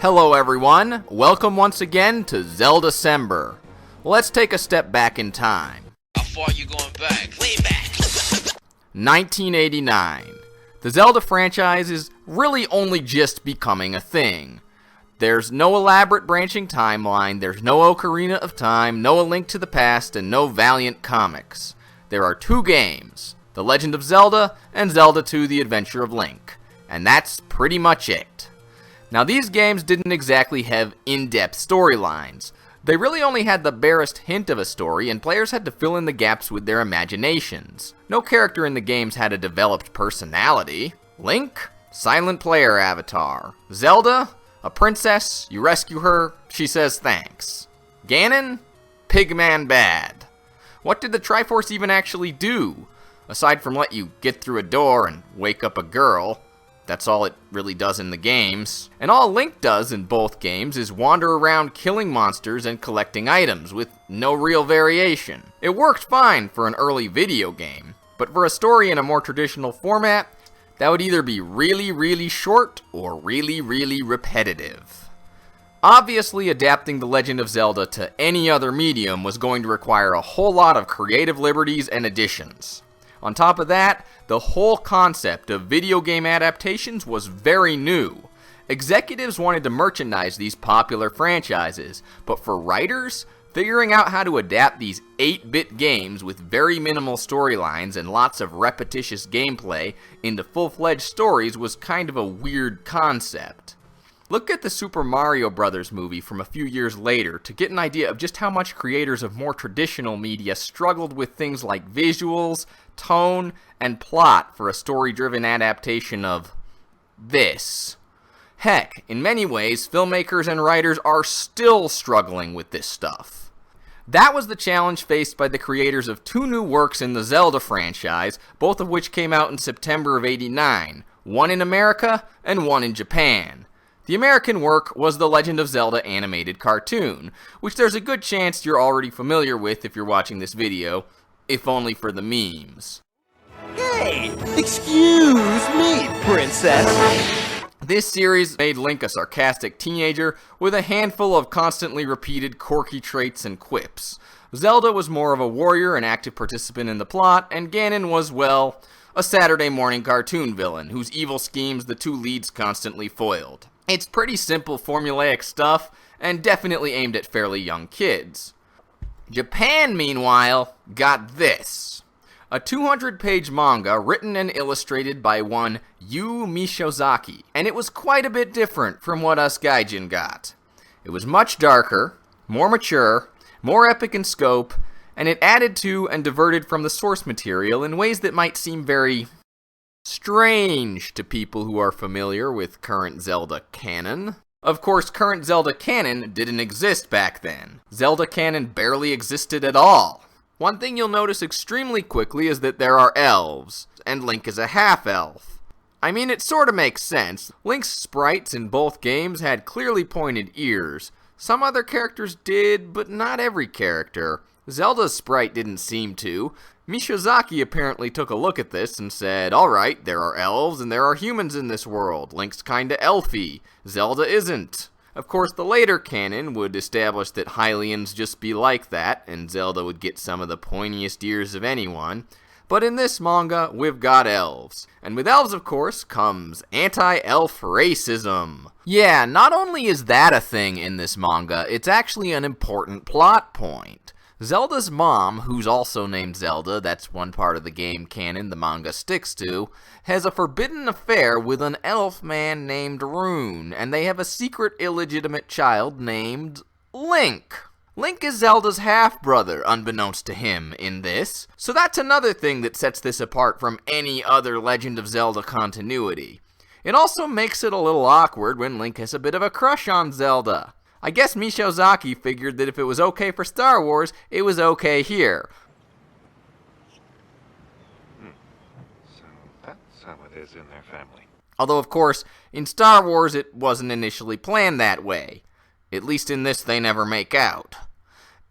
Hello everyone, welcome once again to Zeldacember. Let's take a step back in time. How far you going back? Way back. 1989. The Zelda franchise is really only just becoming a thing. There's no elaborate branching timeline, there's no Ocarina of Time, no A Link to the Past, and no Valiant comics. There are two games, The Legend of Zelda and Zelda 2: The Adventure of Link. And that's pretty much it. Now these games didn't exactly have in-depth storylines. They really only had the barest hint of a story, and players had to fill in the gaps with their imaginations. No character in the games had a developed personality. Link? Silent player avatar. Zelda? A princess, you rescue her, she says thanks. Ganon? Pigman bad. What did the Triforce even actually do? Aside from let you get through a door and wake up a girl. That's all it really does in the games. And all Link does in both games is wander around killing monsters and collecting items, with no real variation. It worked fine for an early video game, but for a story in a more traditional format, that would either be really short or really repetitive. Obviously, adapting The Legend of Zelda to any other medium was going to require a whole lot of creative liberties and additions. On top of that, the whole concept of video game adaptations was very new. Executives wanted to merchandise these popular franchises, but for writers, figuring out how to adapt these 8-bit games with very minimal storylines and lots of repetitious gameplay into full-fledged stories was kind of a weird concept. Look at the Super Mario Bros. Movie from a few years later to get an idea of just how much creators of more traditional media struggled with things like visuals, tone, and plot for a story-driven adaptation of this. Heck, in many ways, filmmakers and writers are still struggling with this stuff. That was the challenge faced by the creators of two new works in the Zelda franchise, both of which came out in September of '89, one in America and one in Japan. The American work was The Legend of Zelda animated cartoon, which there's a good chance you're already familiar with if you're watching this video, if only for the memes. Hey, excuse me, princess. This series made Link a sarcastic teenager with a handful of constantly repeated quirky traits and quips. Zelda was more of a warrior and active participant in the plot, and Ganon was, well, a Saturday morning cartoon villain whose evil schemes the two leads constantly foiled. It's pretty simple formulaic stuff, and definitely aimed at fairly young kids. Japan, meanwhile, got this. A 200-page manga written and illustrated by one Yuu Mishouzaki, and it was quite a bit different from what us gaijin got. It was much darker, more mature, more epic in scope, and it added to and diverted from the source material in ways that might seem very strange to people who are familiar with current Zelda canon. Of course, current Zelda canon didn't exist back then. Zelda canon barely existed at all. One thing you'll notice extremely quickly is that there are elves, and Link is a half-elf. I mean, it sorta makes sense. Link's sprites in both games had clearly pointed ears. Some other characters did, but not every character. Zelda's sprite didn't seem to. Mishouzaki apparently took a look at this and said, alright, there are elves and there are humans in this world. Link's kinda elfy. Zelda isn't. Of course, the later canon would establish that Hylians just be like that, and Zelda would get some of the pointiest ears of anyone. But in this manga, we've got elves. And with elves, of course, comes anti-elf racism. Yeah, not only is that a thing in this manga, it's actually an important plot point. Zelda's mom, who's also named Zelda, that's one part of the game canon the manga sticks to, has a forbidden affair with an elf man named Rune, and they have a secret illegitimate child named Link. Link is Zelda's half-brother, unbeknownst to him, in this, so that's another thing that sets this apart from any other Legend of Zelda continuity. It also makes it a little awkward when Link has a bit of a crush on Zelda. I guess Mishouzaki figured that if it was okay for Star Wars, it was okay here. So that's how it is in their family. Although, of course, in Star Wars it wasn't initially planned that way. At least in this they never make out.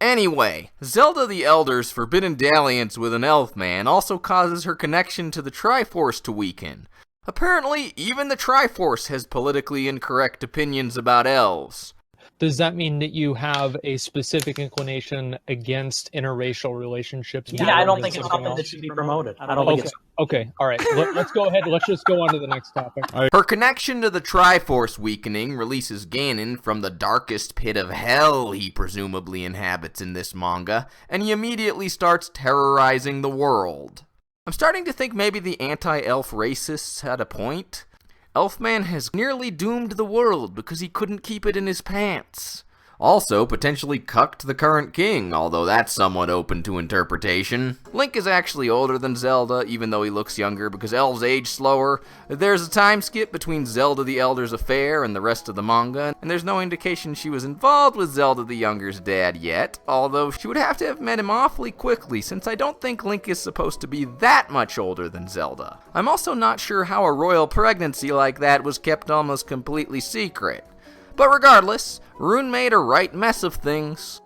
Anyway, Zelda the Elder's forbidden dalliance with an elf man also causes her connection to the Triforce to weaken. Apparently, even the Triforce has politically incorrect opinions about elves. Does that mean that you have a specific inclination against interracial relationships? Yeah, I don't think it's something that should be promoted. I don't think it's... Okay, all right. Let's go ahead. Let's just go on to the next topic. Her connection to the Triforce weakening releases Ganon from the darkest pit of hell he presumably inhabits in this manga, and he immediately starts terrorizing the world. I'm starting to think maybe the anti-elf racists had a point. Elfman has nearly doomed the world because he couldn't keep it in his pants. Also, potentially cucked the current king, although that's somewhat open to interpretation. Link is actually older than Zelda, even though he looks younger, because elves age slower. There's a time skip between Zelda the Elder's affair and the rest of the manga, and there's no indication she was involved with Zelda the Younger's dad yet, although she would have to have met him awfully quickly, since I don't think Link is supposed to be that much older than Zelda. I'm also not sure how a royal pregnancy like that was kept almost completely secret. But regardless, Rune made a right mess of things.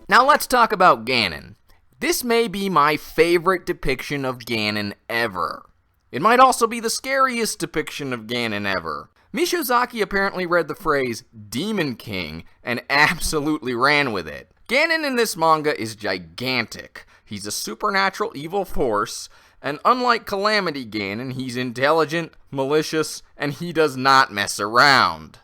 Now let's talk about Ganon. This may be my favorite depiction of Ganon ever. It might also be the scariest depiction of Ganon ever. Mishouzaki apparently read the phrase Demon King and absolutely ran with it. Ganon in this manga is gigantic. He's a supernatural evil force, and unlike Calamity Ganon, he's intelligent, malicious, and he does not mess around.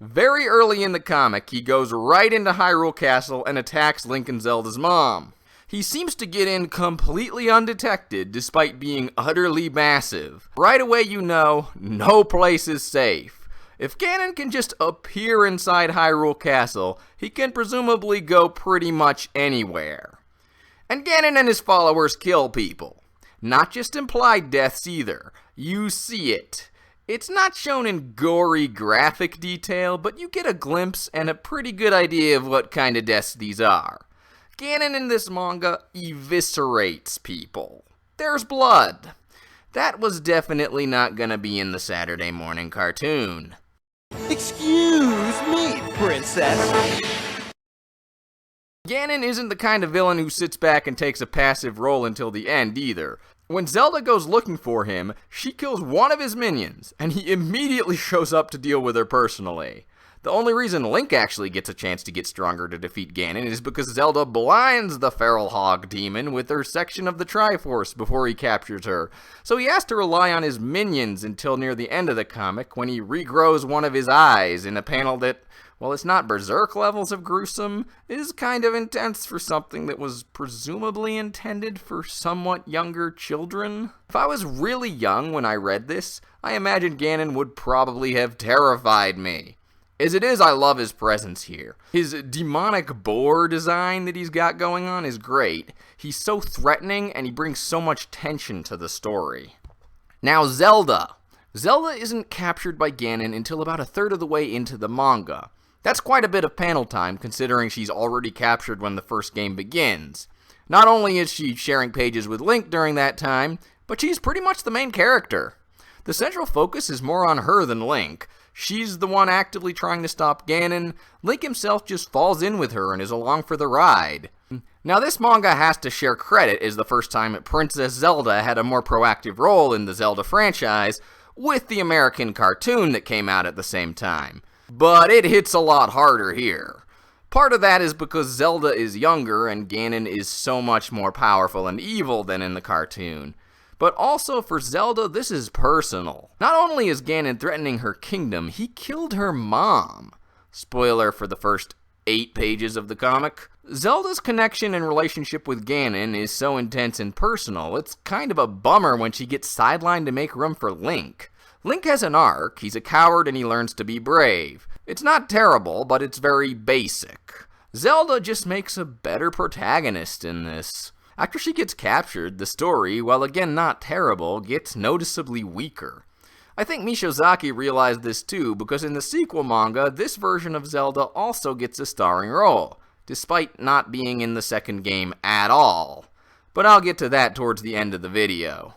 Very early in the comic, he goes right into Hyrule Castle and attacks Link and Zelda's mom. He seems to get in completely undetected despite being utterly massive. Right away you know, no place is safe. If Ganon can just appear inside Hyrule Castle, he can presumably go pretty much anywhere. And Ganon and his followers kill people. Not just implied deaths either. You see it. It's not shown in gory graphic detail, but you get a glimpse and a pretty good idea of what kind of deaths these are. Ganon in this manga eviscerates people. There's blood. That was definitely not gonna be in the Saturday morning cartoon. Excuse me, princess. Ganon isn't the kind of villain who sits back and takes a passive role until the end either. When Zelda goes looking for him, she kills one of his minions, and he immediately shows up to deal with her personally. The only reason Link actually gets a chance to get stronger to defeat Ganon is because Zelda blinds the feral hog demon with her section of the Triforce before he captures her, so he has to rely on his minions until near the end of the comic when he regrows one of his eyes in a panel that, while it's not berserk levels of gruesome, is kind of intense for something that was presumably intended for somewhat younger children. If I was really young when I read this, I imagine Ganon would probably have terrified me. As it is, I love his presence here. His demonic boar design that he's got going on is great. He's so threatening and he brings so much tension to the story. Now Zelda. Zelda isn't captured by Ganon until about a third of the way into the manga. That's quite a bit of panel time considering she's already captured when the first game begins. Not only is she sharing pages with Link during that time, but she's pretty much the main character. The central focus is more on her than Link. She's the one actively trying to stop Ganon. Link himself just falls in with her and is along for the ride. Now this manga has to share credit as the first time Princess Zelda had a more proactive role in the Zelda franchise, with the American cartoon that came out at the same time. But it hits a lot harder here. Part of that is because Zelda is younger and Ganon is so much more powerful and evil than in the cartoon. But also for Zelda, this is personal. Not only is Ganon threatening her kingdom, he killed her mom. Spoiler for the first 8 pages of the comic. Zelda's connection and relationship with Ganon is so intense and personal, it's kind of a bummer when she gets sidelined to make room for Link. Link has an arc, he's a coward and he learns to be brave. It's not terrible, but it's very basic. Zelda just makes a better protagonist in this. After she gets captured, the story, while again not terrible, gets noticeably weaker. I think Mishouzaki realized this too, because in the sequel manga, this version of Zelda also gets a starring role, despite not being in the second game at all. But I'll get to that towards the end of the video.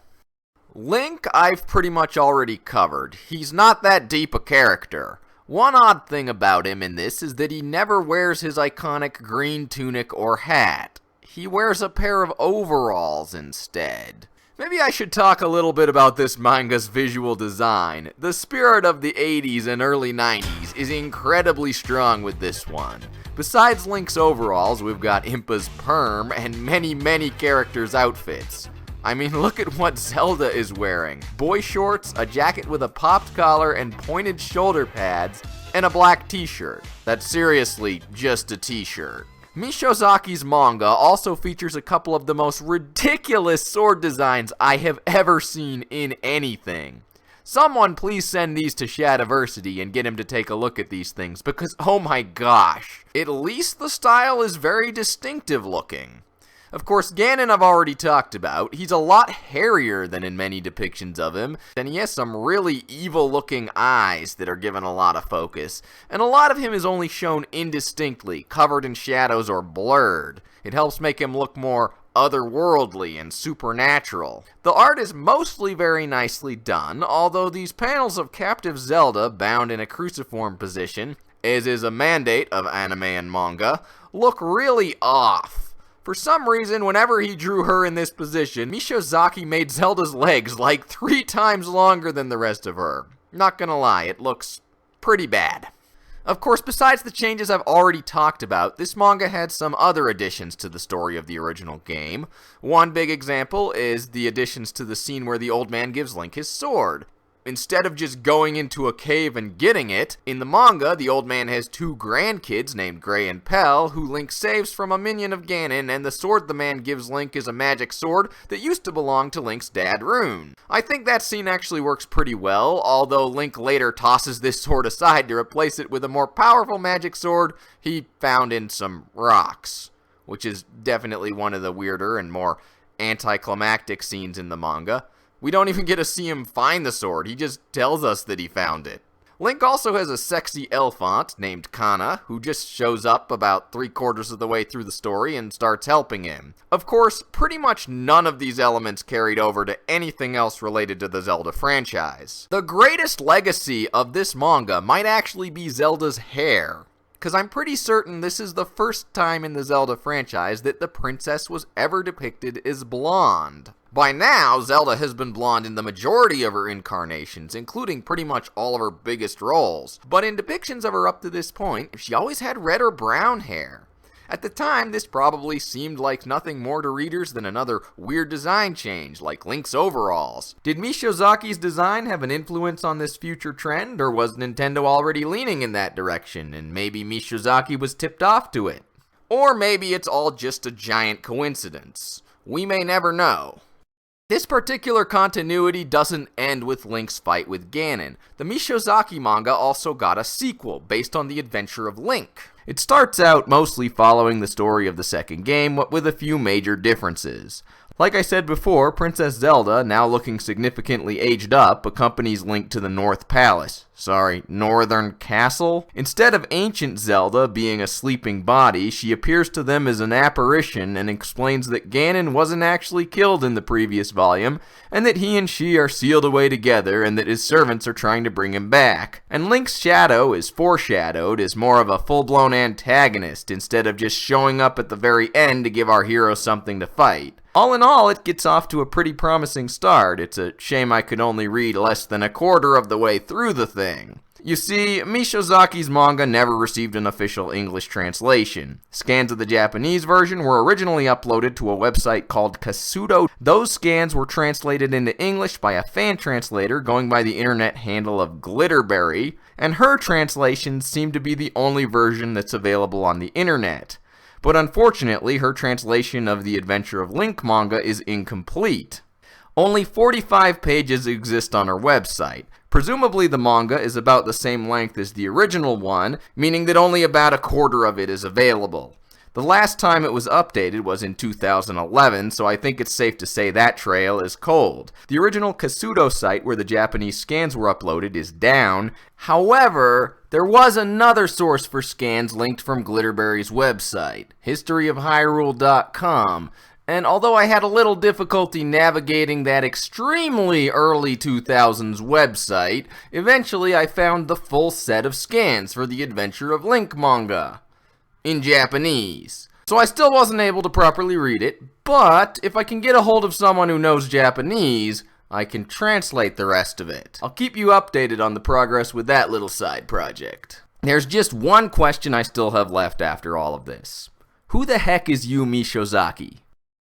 Link, I've pretty much already covered. He's not that deep a character. One odd thing about him in this is that he never wears his iconic green tunic or hat. He wears a pair of overalls instead. Maybe I should talk a little bit about this manga's visual design. The spirit of the 80s and early 90s is incredibly strong with this one. Besides Link's overalls, we've got Impa's perm and many characters' outfits. I mean, look at what Zelda is wearing. Boy shorts, a jacket with a popped collar and pointed shoulder pads, and a black t-shirt. That's seriously just a t-shirt. Mishouzaki's manga also features a couple of the most ridiculous sword designs I have ever seen in anything. Someone please send these to Shadiversity and get him to take a look at these things, because oh my gosh, at least the style is very distinctive looking. Of course, Ganon I've already talked about. He's a lot hairier than in many depictions of him, and he has some really evil-looking eyes that are given a lot of focus, and a lot of him is only shown indistinctly, covered in shadows or blurred. It helps make him look more otherworldly and supernatural. The art is mostly very nicely done, although these panels of captive Zelda bound in a cruciform position, as is a mandate of anime and manga, look really off. For some reason, whenever he drew her in this position, Mishouzaki made Zelda's legs like 3 times longer than the rest of her. Not gonna lie, it looks pretty bad. Of course, besides the changes I've already talked about, this manga had some other additions to the story of the original game. One big example is the additions to the scene where the old man gives Link his sword. Instead of just going into a cave and getting it, in the manga, the old man has 2 grandkids named Gray and Pell, who Link saves from a minion of Ganon, and the sword the man gives Link is a magic sword that used to belong to Link's dad, Rune. I think that scene actually works pretty well, although Link later tosses this sword aside to replace it with a more powerful magic sword he found in some rocks, which is definitely one of the weirder and more anticlimactic scenes in the manga. We don't even get to see him find the sword, he just tells us that he found it. Link also has a sexy elf aunt named Kana, who just shows up about 3/4 of the way through the story and starts helping him. Of course, pretty much none of these elements carried over to anything else related to the Zelda franchise. The greatest legacy of this manga might actually be Zelda's hair, because I'm pretty certain this is the first time in the Zelda franchise that the princess was ever depicted as blonde. By now, Zelda has been blonde in the majority of her incarnations, including pretty much all of her biggest roles. But in depictions of her up to this point, she always had red or brown hair. At the time, this probably seemed like nothing more to readers than another weird design change, like Link's overalls. Did Mishouzaki's design have an influence on this future trend, or was Nintendo already leaning in that direction, and maybe Mishouzaki was tipped off to it? Or maybe it's all just a giant coincidence. We may never know. This particular continuity doesn't end with Link's fight with Ganon. The Mishouzaki manga also got a sequel based on the adventure of Link. It starts out mostly following the story of the second game, but with a few major differences. Like I said before, Princess Zelda, now looking significantly aged up, accompanies Link to the North Palace. Northern Castle? Instead of ancient Zelda being a sleeping body, she appears to them as an apparition and explains that Ganon wasn't actually killed in the previous volume, and that he and she are sealed away together, and that his servants are trying to bring him back. And Link's shadow is foreshadowed as more of a full-blown antagonist, instead of just showing up at the very end to give our hero something to fight. All in all, it gets off to a pretty promising start. It's a shame I could only read less than 1/4 of the way through the thing. You see, Mishouzaki's manga never received an official English translation. Scans of the Japanese version were originally uploaded to a website called Kasudo. Those scans were translated into English by a fan translator going by the internet handle of Glitterberry, and her translations seem to be the only version that's available on the internet. But unfortunately, her translation of the Adventure of Link manga is incomplete. Only 45 pages exist on her website. Presumably the manga is about the same length as the original one, meaning that only about 1/4 of it is available. The last time it was updated was in 2011, so I think it's safe to say that trail is cold. The original Kasudo site where the Japanese scans were uploaded is down. However, there was another source for scans linked from Glitterberry's website, historyofhyrule.com, and although I had a little difficulty navigating that extremely early 2000s website, eventually I found the full set of scans for the Adventure of Link manga in Japanese. so I still wasn't able to properly read it, but if I can get a hold of someone who knows Japanese, I can translate the rest of it. I'll keep you updated on the progress with that little side project. There's just one question I still have left after all of this. Who the heck is Yuu Mishouzaki?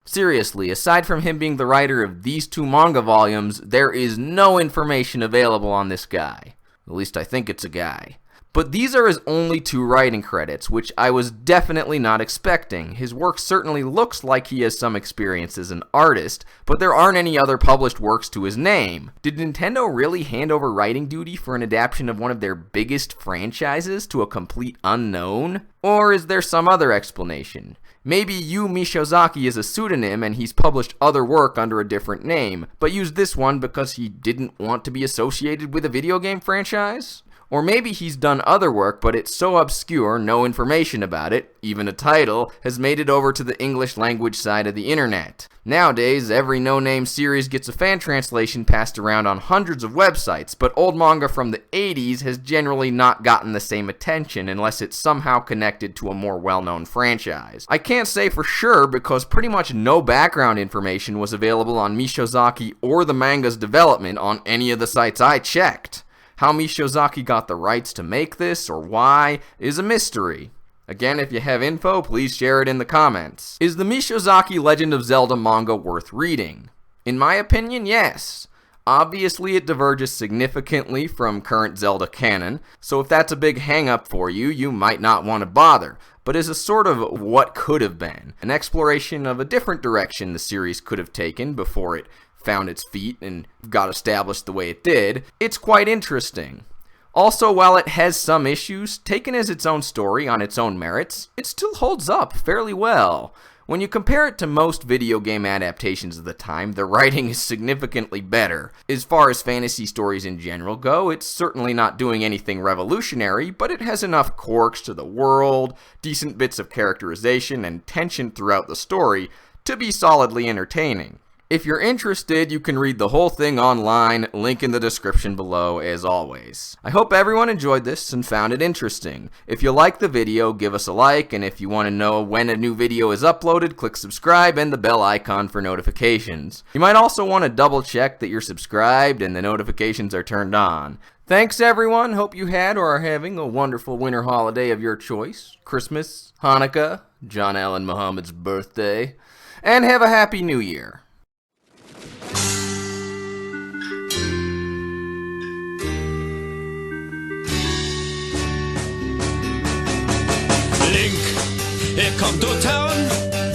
Seriously, aside from him being the writer of these 2 manga volumes, there is no information available on this guy. At least I think it's a guy. But these are his only 2 writing credits, which I was definitely not expecting. His work certainly looks like he has some experience as an artist, but there aren't any other published works to his name. Did Nintendo really hand over writing duty for an adaptation of one of their biggest franchises to a complete unknown? Or is there some other explanation? Maybe Yuu Mishouzaki is a pseudonym and he's published other work under a different name, but used this one because he didn't want to be associated with a video game franchise? Or maybe he's done other work, but it's so obscure, no information about it, even a title, has made it over to the English language side of the internet. Nowadays, every no-name series gets a fan translation passed around on hundreds of websites, but old manga from the 80s has generally not gotten the same attention unless it's somehow connected to a more well-known franchise. I can't say for sure because pretty much no background information was available on Mishouzaki or the manga's development on any of the sites I checked. How Mishouzaki got the rights to make this, or why, is a mystery. Again, if you have info, please share it in the comments. Is the Mishouzaki Legend of Zelda manga worth reading? In my opinion, yes. Obviously, it diverges significantly from current Zelda canon, so if that's a big hang-up for you, you might not want to bother. But as a sort of what could have been, an exploration of a different direction the series could have taken before it found its feet and got established the way it did, it's quite interesting. Also, while it has some issues, taken as its own story on its own merits, it still holds up fairly well. When you compare it to most video game adaptations of the time, the writing is significantly better. As far as fantasy stories in general go, it's certainly not doing anything revolutionary, but it has enough quirks to the world, decent bits of characterization, and tension throughout the story to be solidly entertaining. If you're interested, you can read the whole thing online, link in the description below as always. I hope everyone enjoyed this and found it interesting. If you liked the video, give us a like, and if you want to know when a new video is uploaded, click subscribe and the bell icon for notifications. You might also want to double check that you're subscribed and the notifications are turned on. Thanks everyone, hope you had or are having a wonderful winter holiday of your choice. Christmas, Hanukkah, John Allen Muhammad's birthday, and have a happy new year. Link, er kommt to town.